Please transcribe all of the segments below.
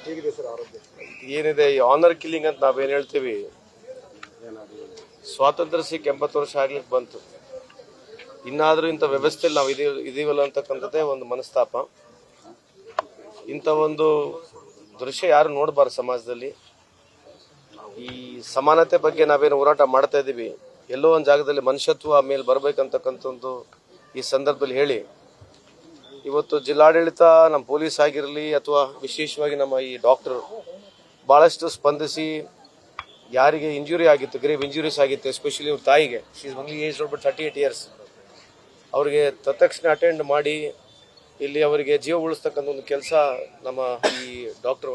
ಹೇಗಿದೆ ಸರ್ ಆರೋಗ್ಯ? ಏನಿದೆ ಈ ಆನರ್ ಕಿಲ್ಲಿಂಗ್ ಅಂತ ನಾವೇನು ಹೇಳ್ತೀವಿ, ಸ್ವಾತಂತ್ರ್ಯ ಸಿಕ್ಕ 80 ವರ್ಷ ಆಗ್ಲಿಕ್ಕೆ ಬಂತು, ಇನ್ನಾದರೂ ಇಂಥ ವ್ಯವಸ್ಥೆಯಲ್ಲಿ ನಾವು ಇದೀವಲ್ಲ ಅಂತಕ್ಕಂಥದ್ದೇ ಒಂದು ಮನಸ್ತಾಪ. ಇಂಥ ಒಂದು ದೃಶ್ಯ ಯಾರು ನೋಡಬಾರ್ದು ಸಮಾಜದಲ್ಲಿ. ಈ ಸಮಾನತೆ ಬಗ್ಗೆ ನಾವೇನು ಹೋರಾಟ ಮಾಡ್ತಾ ಇದ್ದೀವಿ, ಎಲ್ಲೋ ಒಂದು ಜಾಗದಲ್ಲಿ ಮನುಷ್ಯತ್ವ ಮೇಲೆ ಬರಬೇಕಂತಕ್ಕಂಥದ್ದು ಈ ಸಂದರ್ಭದಲ್ಲಿ ಹೇಳಿ, ಇವತ್ತು ಜಿಲ್ಲಾಡಳಿತ, ನಮ್ಮ ಪೊಲೀಸ್ ಆಗಿರಲಿ ಅಥವಾ ವಿಶೇಷವಾಗಿ ನಮ್ಮ ಈ ಡಾಕ್ಟರ್ ಭಾಳಷ್ಟು ಸ್ಪಂದಿಸಿ ಯಾರಿಗೆ ಇಂಜುರಿ ಆಗಿತ್ತು, ಗ್ರೇವ್ ಇಂಜುರೀಸ್ ಆಗಿತ್ತು, ಎಸ್ಪೆಷಲಿ ಇವ್ರ ತಾಯಿಗೆ, she is only age but 38 years, ಅವರಿಗೆ ತತ್ಕ್ಷಣ ಅಟೆಂಡ್ ಮಾಡಿ ಇಲ್ಲಿ ಅವರಿಗೆ ಜೀವ ಉಳಿಸ್ತಕ್ಕಂಥ ಒಂದು ಕೆಲಸ ನಮ್ಮ ಈ ಡಾಕ್ಟರ್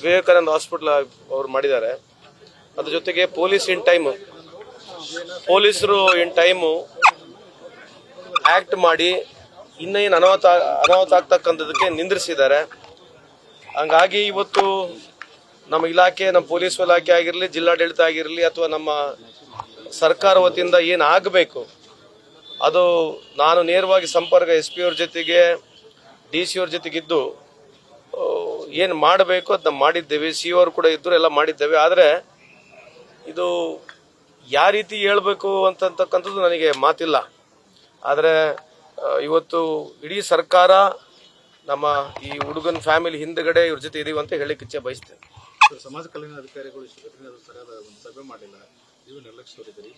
ವಿವೇಕಾನಂದ ಹಾಸ್ಪಿಟಲ್ ಅವ್ರು ಮಾಡಿದ್ದಾರೆ. ಅದ್ರ ಜೊತೆಗೆ ಪೊಲೀಸರು ಇನ್ ಟೈಮು ಆಕ್ಟ್ ಮಾಡಿ ಇನ್ನೇನು ಅನಾಹುತ ಆಗ್ತಕ್ಕಂಥದಕ್ಕೆ ನಿಂದ್ರಿಸಿದ್ದಾರೆ. ಹಂಗಾಗಿ ಇವತ್ತು ನಮ್ಮ ಇಲಾಖೆ, ನಮ್ಮ ಪೊಲೀಸ್ ಇಲಾಖೆ ಆಗಿರಲಿ, ಜಿಲ್ಲಾಡಳಿತ ಆಗಿರಲಿ ಅಥವಾ ನಮ್ಮ ಸರ್ಕಾರ ವತಿಯಿಂದ ಏನು ಆಗಬೇಕು ಅದು ನಾನು ನೇರವಾಗಿ ಸಂಪರ್ಕ SP ಅವ್ರ ಜೊತೆಗೆ DC ಅವ್ರ ಜೊತೆಗಿದ್ದು ಏನು ಮಾಡಬೇಕು ಅದನ್ನ ಮಾಡಿದ್ದೇವೆ. CO ಅವರು ಕೂಡ ಇದ್ದರು, ಎಲ್ಲ ಮಾಡಿದ್ದೇವೆ. ಆದರೆ ಇದು ಯಾವ ರೀತಿ ಹೇಳ್ಬೇಕು ಅಂತಕ್ಕಂಥದ್ದು ನನಗೆ ಮಾತಿಲ್ಲ. ಆದರೆ ಇವತ್ತು ಇಡೀ ಸರ್ಕಾರ ನಮ್ಮ ಈ ಹುಡುಗನ ಫ್ಯಾಮಿಲಿ ಹಿಂದ್ಗಡೆ ಇವ್ರ ಜೊತೆ ಇದೀವಿ ಅಂತ ಹೇಳಿಕ್ಕೆ ಇಚ್ಛೆ ಬಯಸ್ತೇನೆ. ಸಮಾಜ ಕಲ್ಯಾಣ ಅಧಿಕಾರಿಗಳು ಸರಿಯಾದ ಒಂದು ಸಭೆ ಮಾಡಿಲ್ಲ, ನೀವು ನಿರ್ಲಕ್ಷ್ಯ ತೋರಿದ್ದೀರಿ.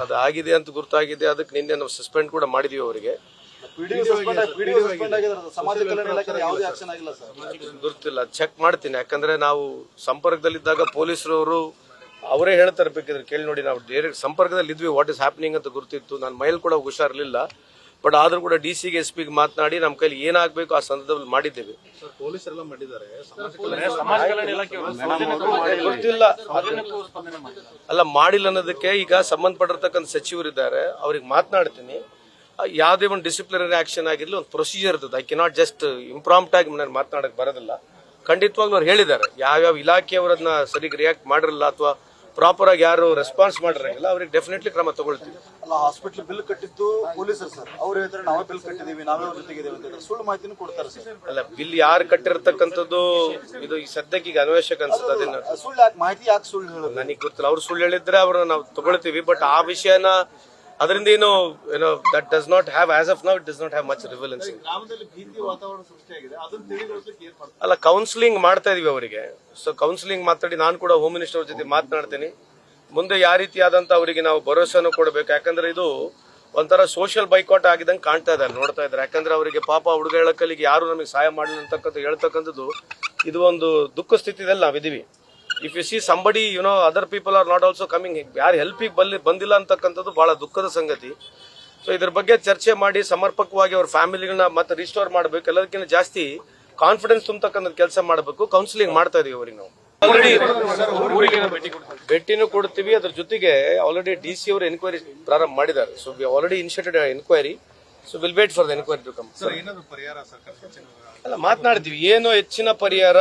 ಅದು ಆಗಿದೆ ಅಂತ ಗುರ್ತಾಗಿದೆ. ಅದಕ್ಕೆ ನಿನ್ನೆ ನಾವು ಸಸ್ಪೆಂಡ್ ಕೂಡ ಮಾಡಿದೀವಿ ಅವರಿಗೆ. ಗುರ್ತಿಲ್ಲ, ಚೆಕ್ ಮಾಡ್ತೀನಿ. ಯಾಕಂದ್ರೆ ನಾವು ಸಂಪರ್ಕದಲ್ಲಿದ್ದಾಗ ಪೊಲೀಸರವರು ಅವರೇ ಹೇಳ್ತಾರೆ, ಬೇಕಿದ್ರೆ ಕೇಳಿ ನೋಡಿ. ನಾವು ಡೈರೆಕ್ಟ್ ಸಂಪರ್ಕದಲ್ಲಿ ಇದ್ವಿ, ವಾಟ್ ಇಸ್ ಹ್ಯಾಪನಿಂಗ್ ಅಂತ ಗುರ್ತಿತ್ತು. ನನ್ನ ಮೈಲ್ ಕೂಡ ಹುಷಾರಿರ್ಲಿಲ್ಲ, ಬಟ್ ಆದ್ರೂ ಕೂಡ DC ಗೆ SP ಗೆ ಮಾತನಾಡಿ ನಮ್ಮ ಕೈಲಿ ಏನಾಗಬೇಕು ಆ ಸಂದರ್ಭದಲ್ಲಿ ಮಾಡಿದ್ದೇವೆ. ಪೊಲೀಸರೆಲ್ಲ ಮಾಡಿದ್ದಾರೆ, ಗೊತ್ತಿಲ್ಲ ಅಲ್ಲ ಮಾಡಿಲ್ಲ ಅನ್ನೋದಕ್ಕೆ ಈಗ ಸಂಬಂಧಪಟ್ಟಿರ್ತಕ್ಕಂಥ ಸಚಿವರಿದ್ದಾರೆ, ಅವ್ರಿಗೆ ಮಾತನಾಡ್ತೀನಿ. ಯಾವುದೇ ಒಂದು ಡಿಸಿಪ್ಲಿನರಿ ಆಕ್ಷನ್ ಆಗಿರಲಿ, ಒಂದು ಪ್ರೊಸೀಜರ್ ಇರ್ತದೆ. ಐ ಕೆನಾಟ್ ಜಸ್ಟ್ ಇಂಪ್ರಾಂಪ್ಟ್ ಆಗಿ ನಾನು ಮಾತನಾಡಕ್ ಬರೋದಿಲ್ಲ. ಖಂಡಿತವಾಗ್ಲೂ ಅವ್ರು ಹೇಳಿದ್ದಾರೆ, ಯಾವ್ಯಾವ ಇಲಾಖೆಯವರನ್ನ ಸರಿಗೆ ರಿಯಾಕ್ಟ್ ಮಾಡಿರಲ್ಲ ಅಥವಾ ಪ್ರಾಪರ್ ಆಗಿ ಯಾರು ರೆಸ್ಪಾನ್ಸ್ ಮಾಡಿರಂಗಿಲ್ಲ, ಅವ್ರಿಗೆ ಡೆಫಿನೆಟ್ಲಿ ಕ್ರಮ ತಗೊಳ್ತೀವಿ. ಅಲ್ಲ, ಹಾಸ್ಪಿಟಲ್ ಬಿಲ್ ಕಟ್ಟಿದ್ದು ಪೊಲೀಸರು ಸರ್, ಅವ್ರು ಹೇಳ್ತಾರೆ ನಾವೇ ಬಿಲ್ ಕಟ್ಟಿದೀವಿ, ನಾವೇ ಅವ್ರ ಜೊತೆಗಿದ್ದೀವಿ ಅಂತ ಸುಳ್ಳು ಮಾಹಿತಿನೂ ಕೊಡ್ತಾರೆ ಸರ್. ಅಲ್ಲ, ಬಿಲ್ ಯಾರು ಕಟ್ಟಿರ್ತಕ್ಕಂಥದ್ದು ಇದು ಈ ಸದ್ಯಕ್ಕೆ ಈಗ ಅನ್ವೇಷಕ ಅನ್ಸುತ್ತೆ. ಅದನ್ನ ಸುಳ್ಳು ಯಾಕೆ, ಮಾಹಿತಿ ಯಾಕೆ ಸುಳ್ಳು ಹೇಳೋದು ನನಗೆ ಗೊತ್ತಿಲ್ಲ. ಅವ್ರು ಸುಳ್ಳು ಹೇಳಿದ್ರೆ ಅವ್ರನ್ನ ನಾವು ತಗೊಳ್ತೀವಿ, ಬಟ್ ಆ ವಿಷಯನ ಅದರಿಂದ ಏನೋ that does not have as of now, it does not have much relevance. ಅಲ್ಲ, ಕೌನ್ಸಿಲಿಂಗ್ ಮಾಡ್ತಾ ಇದೀವಿ ಅವರಿಗೆ. ಸೊ ಕೌನ್ಸಿಲಿಂಗ್ ಮಾತಾಡಿ ನಾನು ಕೂಡ ಹೋಮ್ ಮಿನಿಸ್ಟರ್ ಅವ್ರ ಜೊತೆ ಮಾತನಾಡ್ತೀನಿ. ಮುಂದೆ ಯಾವ ರೀತಿಯಾದಂತ ಅವರಿಗೆ ನಾವು ಭರವಸೆನೂ ಕೊಡಬೇಕು. ಯಾಕಂದ್ರೆ ಇದು ಒಂಥರ ಸೋಷಿಯಲ್ ಬೈಕಾಟ್ ಆಗಿದಂಗೆ ಕಾಣ್ತಾ ಇದ್ದಾರೆ, ನೋಡ್ತಾ ಇದ್ದಾರೆ. ಯಾಕಂದ್ರೆ ಅವರಿಗೆ ಪಾಪ ಹುಡುಗ ಹೇಳಕ್ಕಲ್ಲಿಗೆ ಯಾರು ನಮಗೆ ಸಹಾಯ ಮಾಡಲಿಲ್ಲ ಅಂತಕ್ಕಂಥ ಹೇಳ್ತಕ್ಕಂಥದ್ದು ಇದು ಒಂದು ದುಃಖ ಸ್ಥಿತಿಯಲ್ಲಿ ನಾವಿದೀವಿ. If you see somebody other people are not also coming, ಯಾರು ಹೆಲ್ಪಿಗೆ ಬಂದಿಲ್ಲ ಅಂತಕ್ಕಂಥದ್ದು ಬಹಳ ದುಃಖದ ಸಂಗತಿ. ಸೊ ಇದ್ರ ಬಗ್ಗೆ ಚರ್ಚೆ ಮಾಡಿ ಸಮರ್ಪಕವಾಗಿ ಅವ್ರ ಫ್ಯಾಮಿಲಿಗಳನ್ನ ಮತ್ತೆ ರಿಸ್ಟೋರ್ ಮಾಡಬೇಕು. ಎಲ್ಲದಕ್ಕಿಂತ ಜಾಸ್ತಿ ಕಾನ್ಫಿಡೆನ್ಸ್ ತುಂಬತಕ್ಕಂಥ ಕೆಲಸ ಮಾಡಬೇಕು. ಕೌನ್ಸಿಲಿಂಗ್ ಮಾಡ್ತಾ ಇದೀವಿ ಅವ್ರಿಗೆ. ನಾವು ಆಲ್ರೆಡಿ ಭೇಟಿನೂ ಕೊಡ್ತೀವಿ. ಅದ್ರ ಜೊತೆಗೆ ಆಲ್ರೆಡಿ DC ಅವರು ಎನ್ಕ್ವೈರಿ ಪ್ರಾರಂಭ ಮಾಡಿದ್ದಾರೆ. So we already initiated enquiry. So will wait for the enquiry to come. ಅಲ್ಲ, ಮಾತನಾಡ್ತೀವಿ ಏನು ಹೆಚ್ಚಿನ ಪರಿಹಾರ.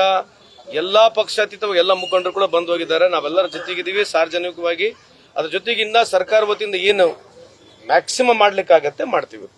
ಎಲ್ಲಾ ಪಕ್ಷಾತೀತ ಎಲ್ಲ ಮುಖಂಡರು ಕೂಡ ಬಂದು ಹೋಗಿದ್ದಾರೆ. ನಾವೆಲ್ಲರ ಜೊತೆಗಿದ್ದೀವಿ ಸಾರ್ವಜನಿಕವಾಗಿ. ಅದ್ರ ಜೊತೆಗೆ ಇನ್ನ ಸರ್ಕಾರ ವತಿಯಿಂದ ಏನು ಮ್ಯಾಕ್ಸಿಮಮ್ ಮಾಡ್ಲಿಕ್ಕಾಗತ್ತೆ ಮಾಡ್ತೀವಿ.